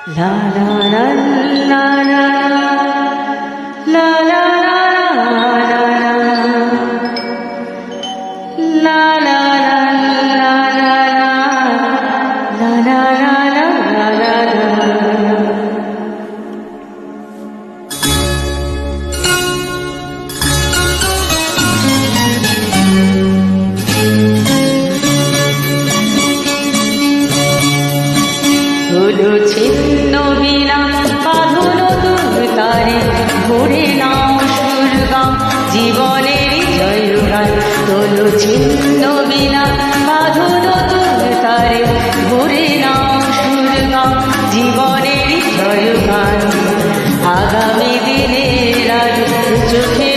La la la la la la la হলো ছিন্ন বিনা বাঁধন তারে ভরে নাও সুরগাম জীবনের জয়গান হলো ছিন্ন বিনা বাঁধন তারে ভরে নাও সুরগাম জীবনের জয়গান আগামী দিনের চোখে